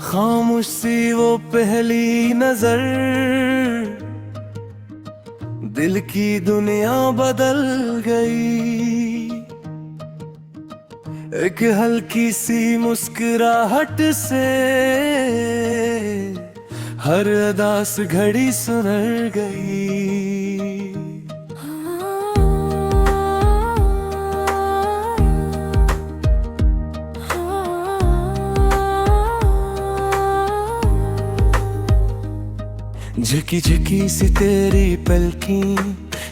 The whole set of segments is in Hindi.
खामोश सी वो पहली नजर, दिल की दुनिया बदल गई। एक हल्की सी मुस्कुराहट से हर अदास घड़ी सुधर गई। झकी झकी सी तेरी पलकी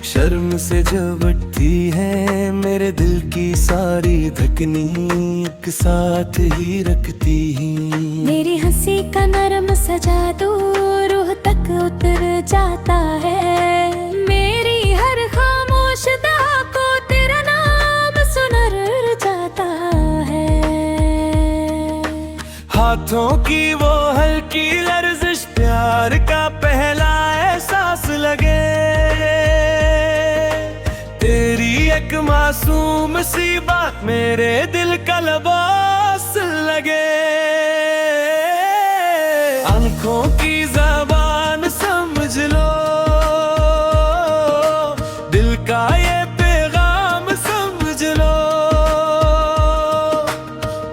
शर्म से जब उठती है, मेरे दिल की सारी धकनी एक साथ ही रखती ही। मेरी हंसी का नरम सा जादू रूह तक उतर जाता है। मेरी हर खामोश दाह को तेरा नाम सुनर जाता है। हाथों की वो हल्की लर्जिश प्यार का पहला एहसास लगे। तेरी एक मासूम सी बात मेरे दिल का लिबास लगे। आंखों की ज़बान समझ लो, दिल का ये पैगाम समझ लो।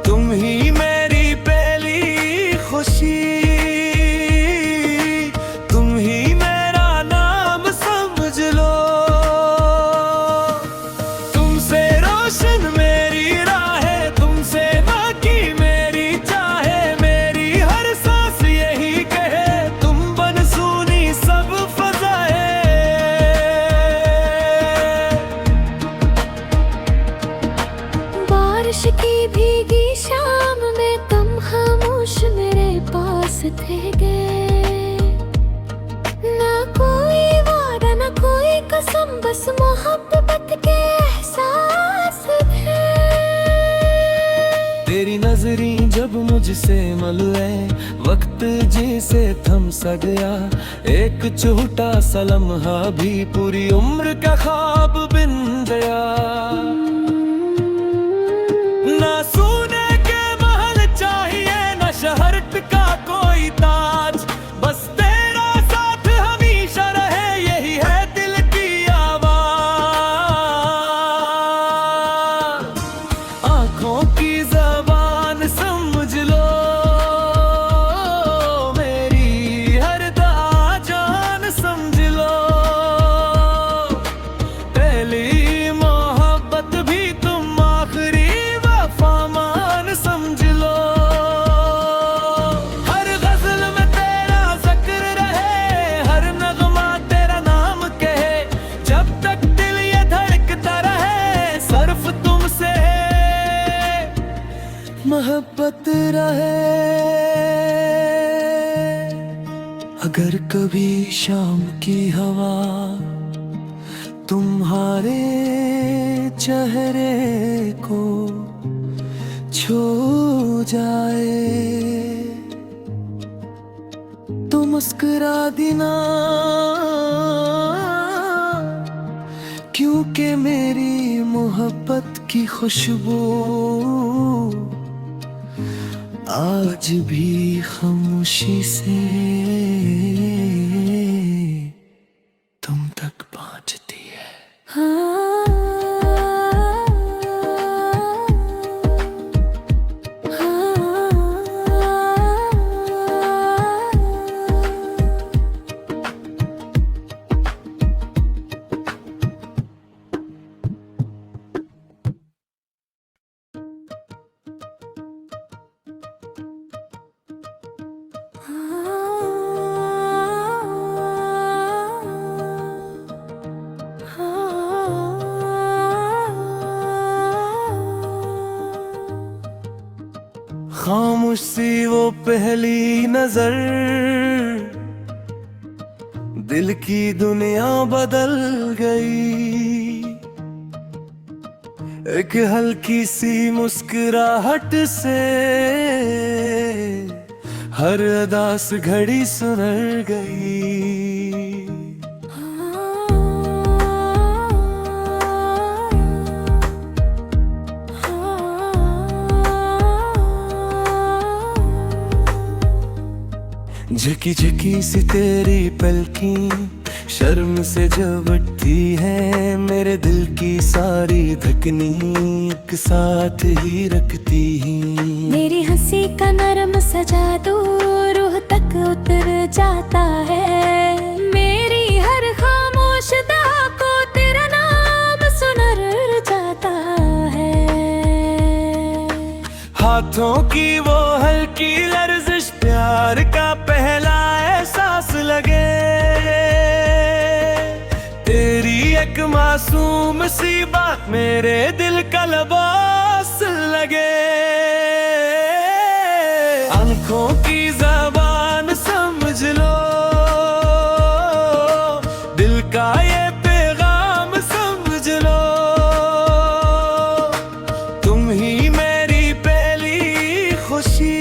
तुम ही मेरी पहली खुशी, तुम ही मेरा नाम समझ लो। तुमसे रोशन मेरी राहें, तुमसे बाकी मेरी चाहे। मेरी हर सांस यही कहे, तुम बन सुनी सब फजाए। बारिश की भीगी शाम में तुम खामोश मेरे पास थे गए। ना कोई वादा ना कोई कसम, बस मोहब्बत के एहसास थे। तेरी नजरी जब मुझसे मिले, वक्त जैसे थम सा गया। एक छोटा सा लम्हा भी पूरी उम्र का ख्वाब बन गया। ना सोने के महल चाहिए, ना शहर का कोई ताज। बस तेरा साथ हमेशा रहे, यही है दिल की आवाज। आंखों की ज़बान समझ लो, मेरी हर जान समझ लो। पहली मोहब्बत भी तुम, आखिरी वफामान समझ लो। हर गजल में तेरा जिक्र रहे, हर नगमा तेरा नाम कहे। जब तक दिल ये धड़कता रहे, सिर्फ तुमसे मोहब्बत रहे। अगर कभी शाम की हवा तुम्हारे चेहरे को छू जाए, तो मुस्कुरा देना, क्योंकि मेरी मोहब्बत की खुशबू आज भी खामोशी से तुम तक पहुंचती है। खामोश सी वो पहली नजर, दिल की दुनिया बदल गई। एक हल्की सी मुस्कुराहट से हर अदास घड़ी सुधर गई। झकी झकी सी तेरी पलकी शर्म से जब उठती है, मेरे दिल की सारी धकनी एक साथ ही रखती ही। मेरी हंसी का नरम सा जादू रूह तक उतर जाता है, मेरी हर खामोश दाह को तेरा नाम सुनर जाता है। हाथों की वो हल्की लर्जिश प्यार का पहला एहसास लगे, तेरी एक मासूम सी बात मेरे दिल का लिबास लगे। आंखों की ज़बान समझ लो, दिल का ये पैगाम समझ लो, तुम ही मेरी पहली खुशी,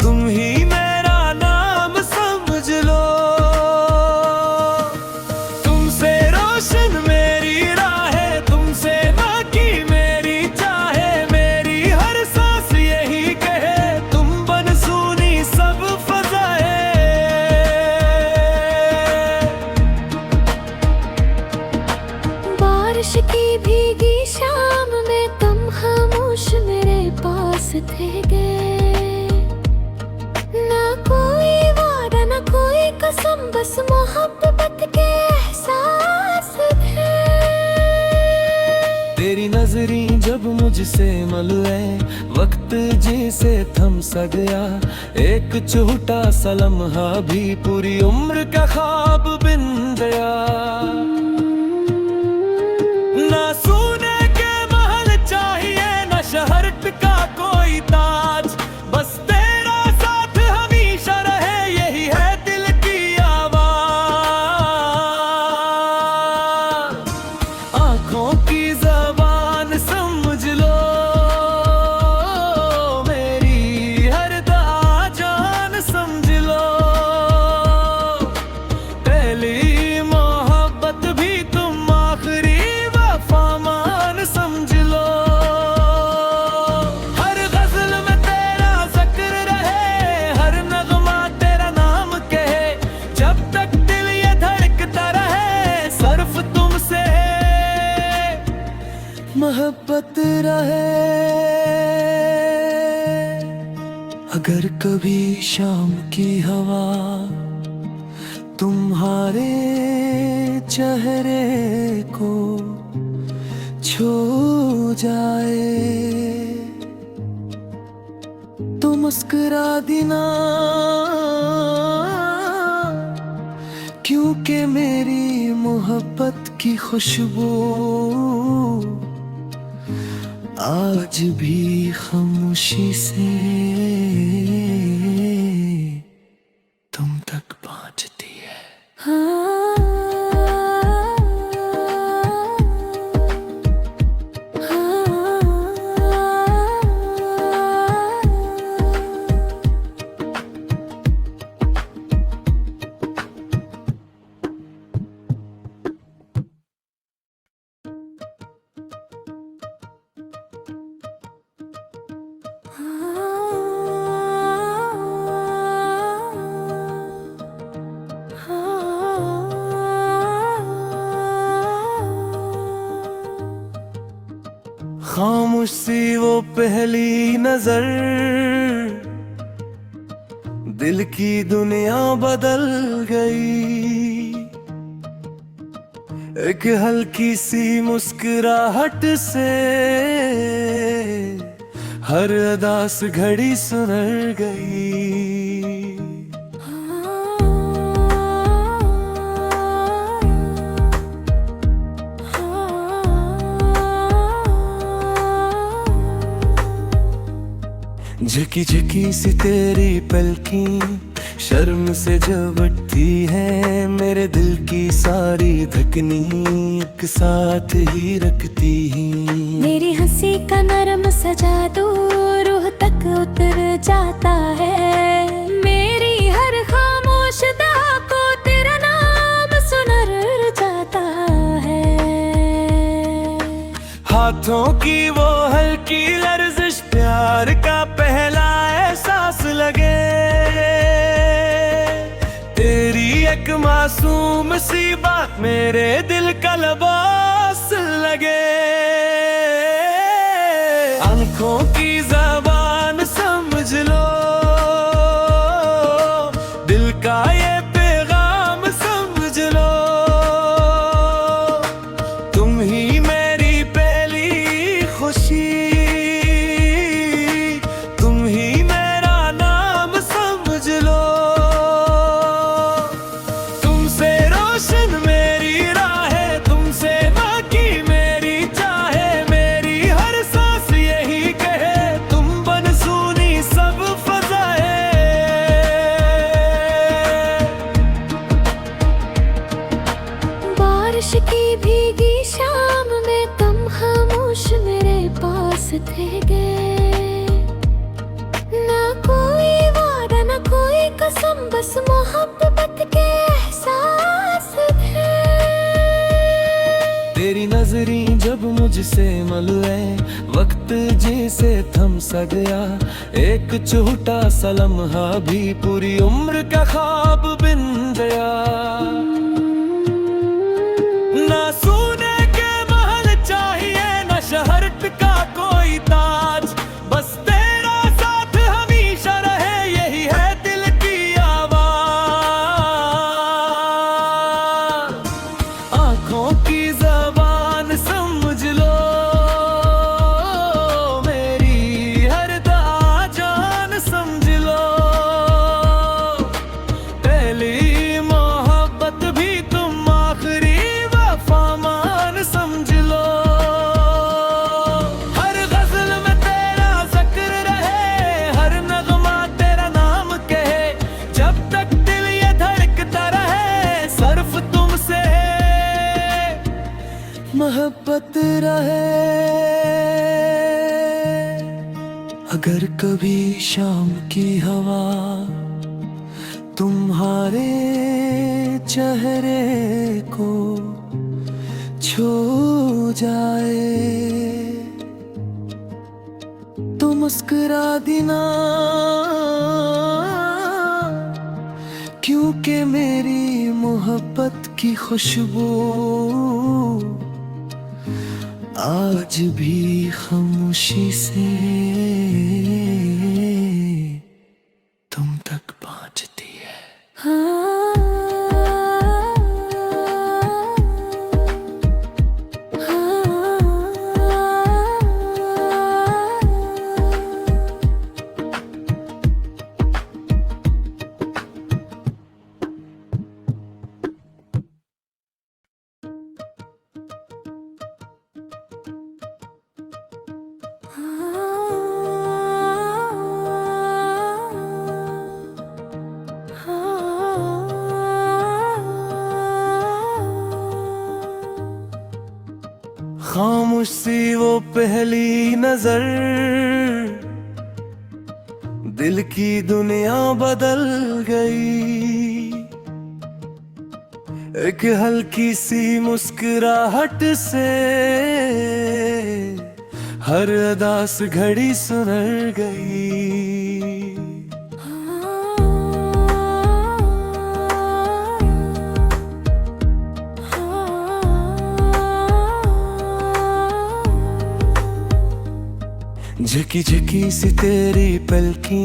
तुम ही मेरा नाम समझ लो। तुमसे रोशन मेरी राहें, तुमसे बाकी मेरी चाहे, मेरी हर सांस यही कहे तुम बन सुनी सब फजाए। बारिश की भीगी शाम में तुम खामोश मेरे पास थे गए, ना कोई वादा ना कोई कसम, बस मोहब्बत के एहसास थे। तेरी नजरी जब मुझसे मिले, वक्त जैसे थम सा गया, एक छोटा सा लम्हा भी पूरी उम्र का ख्वाब बन गया। ना सोने के महल चाहिए, ना शहर का कोई ताज, बस तेरा साथ हमेशा रहे, यही है दिल की आवाज। आंखों की ज़बान समझ लो, मेरी हर दुआ जान समझ लो, पहली मोहब्बत भी तुम आखिरी वफामान समझ लो। हर गजल में तेरा जिक्र रहे, हर नगमा तेरा नाम कहे, जब तक दिल ये धड़कता रहे, सिर्फ तुमसे मोहब्बत रहे। अगर कभी शाम की हवा तुम्हारे चेहरे को छू जाए, तो मुस्कुरा देना, क्योंकि मेरी मोहब्बत की खुशबू आज भी खामोशी से तुम तक पहुंचती है। खामोश सी वो पहली नजर, दिल की दुनिया बदल गई। एक हल्की सी मुस्कुराहट से हर अदास घड़ी सुधर गई। झकी झकी सी तेरी पलकी शर्म से जब उठती है, मेरे दिल की सारी धकनी एक साथ ही रखती ही। मेरी हंसी का नरम सा जादू रूह तक उतर जाता है, मेरी हर खामोश दाह को तेरा नाम सुनर जाता है। हाथों की वो हल्की लर्जिश प्यार का पहला एहसास लगे, एक मासूम सी बात मेरे दिल का लिबास लगे। आंखों की ज़बान समझ लो, दिल का ये पैगाम समझ लो। तुम ही मेरी पहली खुशी, तुम ही मेरा नाम समझ लो। तुमसे रोशन मेरी राहें, तुमसे बाकी मेरी चाहे। मेरी हर सांस यही कहे, तुम बन सुनी सब फजाए। बारिश की भीगी शाम में तुम खामोश मेरे पास थे गए। ना कोई वादा ना कोई कसम, बस मोहब्बत के एहसास थे। तेरी नजरी जब मुझसे मिले, वक्त जैसे थम सा गया। एक छोटा सा लम्हा भी पूरी उम्र का ख्वाब बन गया। ना सोने के महल चाहिए, ना शहर का कोई ताज, बस तेरा साथ हमेशा रहे, यही है दिल की आवाज। आंखों की ज़बान समझ लो, मेरी हर दुआ जान समझ लो। पहली मोहब्बत भी तुम, आखिरी वफामान समझ लो। हर गजल में तेरा जिक्र रहे, हर नगमा तेरा नाम कहे। जब तक दिल ये धड़कता रहे, सिर्फ तुमसे मोहब्बत रहे। अगर कभी शाम की हवा तुम्हारे चेहरे को छू जाए, तो मुस्कुरा देना, क्योंकि मेरी मोहब्बत की खुशबू आज भी खामोशी से तुम तक पहुंचती है। खामोश सी वो पहली नजर, दिल की दुनिया बदल गई। एक हल्की सी मुस्कुराहट से हर अदास घड़ी सुधर गई। झकी झकी सी तेरी पलकी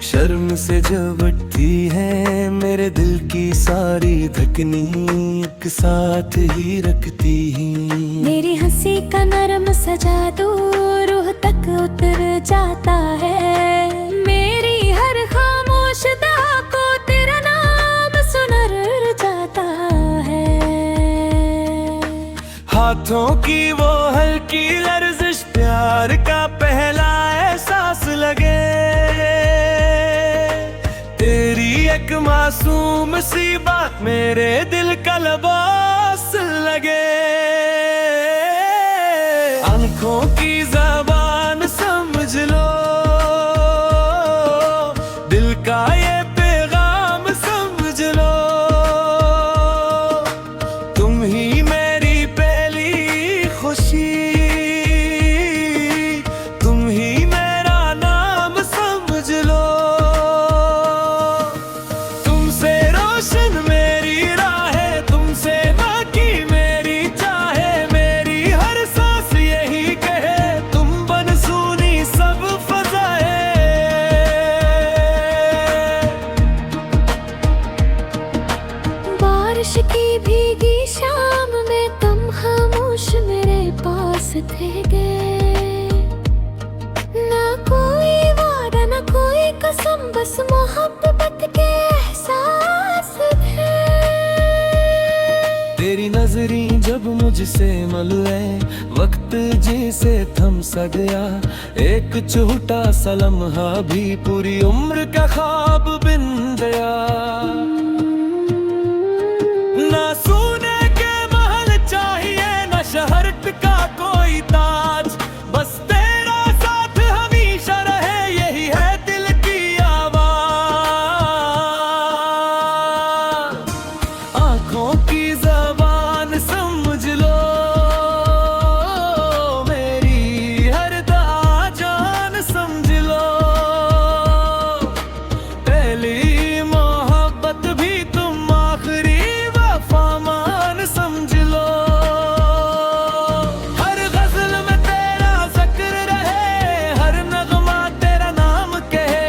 शर्म से जब उठती है, मेरे दिल की सारी धकनी एक साथ ही रखती है। मेरी हंसी का नरम सा जादू रूह तक उतर जाता है। मेरी हर खामोश दहा को तेरा नाम सुनर जाता है। हाथों की वो हल्की लर्जिश प्यार का पहला एहसास लगे। तेरी एक मासूम सी बात मेरे दिल का लिबास लगे। आंखों की ज़बान समझ लो, दिल का ये पैगाम समझ लो। तुम ही मेरी पहली खुशी, तुम ही मेरा नाम समझ लो। तुमसे रोशन मेरी मुझसे मलुए वक्त जिसे थम सा गया, एक छोटा सा लम्हा भी पूरी उम्र का ख्वाब बिन गया। ना सोने के महल चाहिए, ना शहर का कोई ताज, बस तेरा साथ हमेशा रहे, यही है दिल की आवाज। आंखों की जबान समझ लो मेरी, हर दुआ जान समझ लो। पहली मोहब्बत भी तुम, आखिरी वफा मान समझ लो। हर गजल में तेरा जिक्र रहे, हर नगमा तेरा नाम कहे,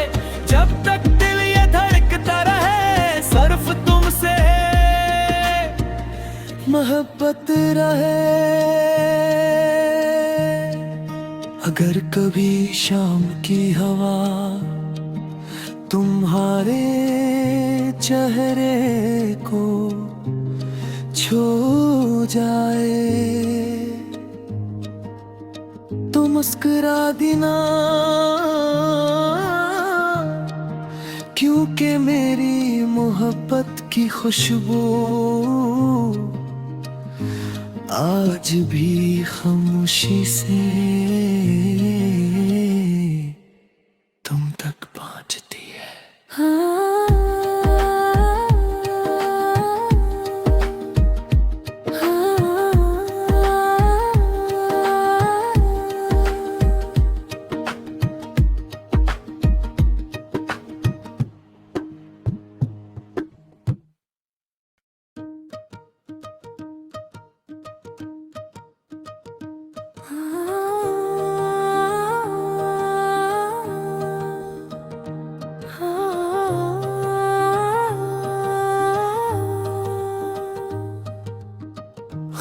जब तक दिल ये धड़कता रहे, सिर्फ तुमसे मोहब्बत रहे। अगर कभी शाम की हवा तुम्हारे चेहरे को छू जाए, तो मुस्कुरा देना, क्योंकि मेरी मोहब्बत की खुशबू आज भी खामोशी से तुम तक पहुंचती है।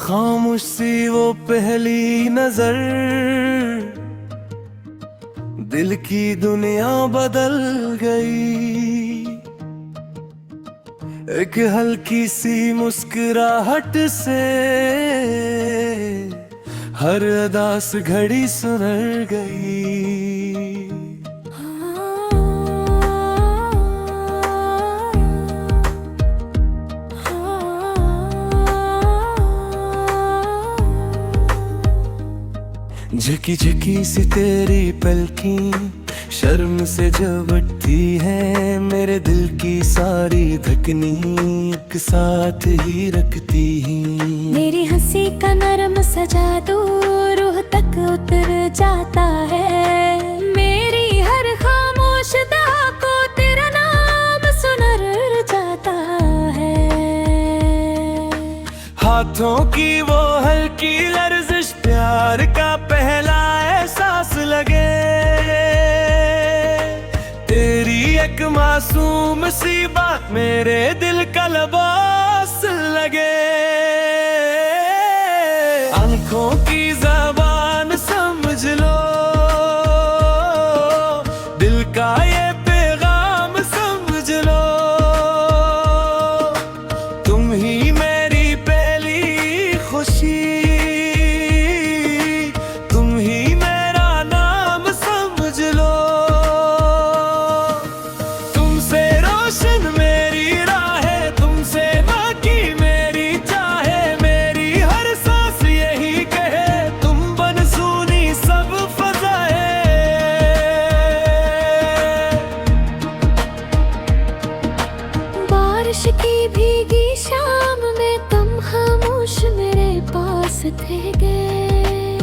खामोश सी वो पहली नजर, दिल की दुनिया बदल गई। एक हल्की सी मुस्कुराहट से हर अदास घड़ी सुधर गई। झकी झकी सी तेरी पलकी शर्म से झपटती है, मेरे दिल की सारी धकनी एक साथ ही रखती है। मेरी हंसी का नरम सा जादू रूह तक उतर जाता है, मेरी हर खामोश दहा को तेरा नाम सुनर जाता है। हाथों की वो हल्की लर्जिश प्यार का पहला एहसास लगे, तेरी एक मासूम सी बात मेरे दिल का लिबास लगे। आंखों की जबान समझ लो, दिल का ये पैगाम समझ लो, तुम ही मेरी पहली खुशी, तुम ही मेरा नाम समझ लो। तुमसे रोशन मेरी राहें, तुमसे बाकी मेरी चाहे, मेरी हर सांस यही कहे, तुम बन सुनी सब फजाए। बारिश की भीगी शाम में तुम खामोश मेरे पास थे गए,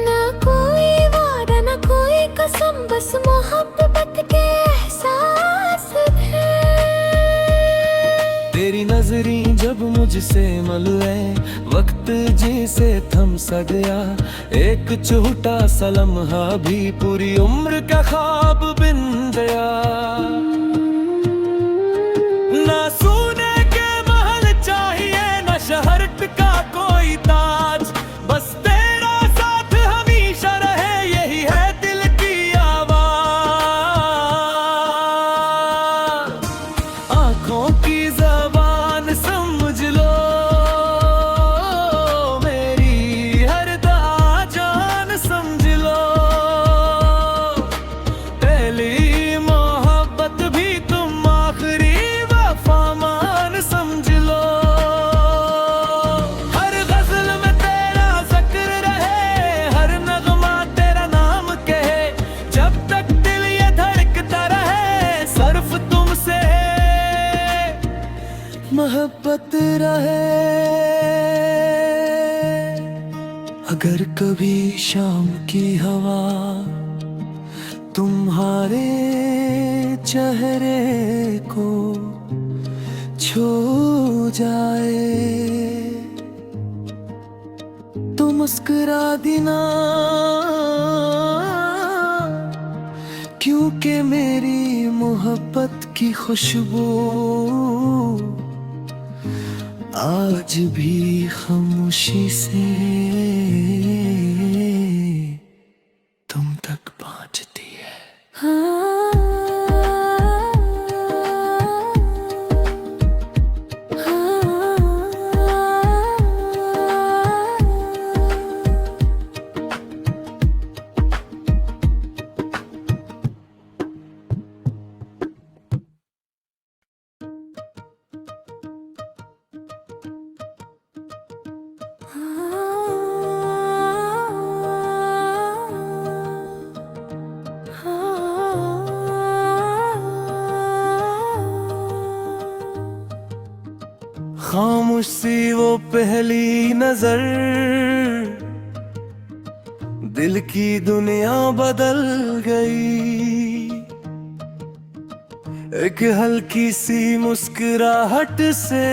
ना कोई वादा ना कोई कसम, बस मोहब्बत के एहसास थे। तेरी नजरी जब मुझसे मलुए वक्त जिसे थम सा गया, एक छोटा सा लम्हा भी पूरी उम्र का ख्वाब बिन गया। ना सोने के महल चाहिए, ना शहर का कोई ताज, बस तेरा साथ हमेशा रहे, यही है दिल की आवाज। आंखों की जबान समझ लो रहे। अगर कभी शाम की हवा तुम्हारे चेहरे को छू जाए तो मुस्कुरा देना, क्योंकि मेरी मोहब्बत की खुशबू आज भी खामोशी से तुम तक पहुंचती है। खामोश सी वो पहली नजर दिल की दुनिया बदल गई। एक हल्की सी मुस्कुराहट से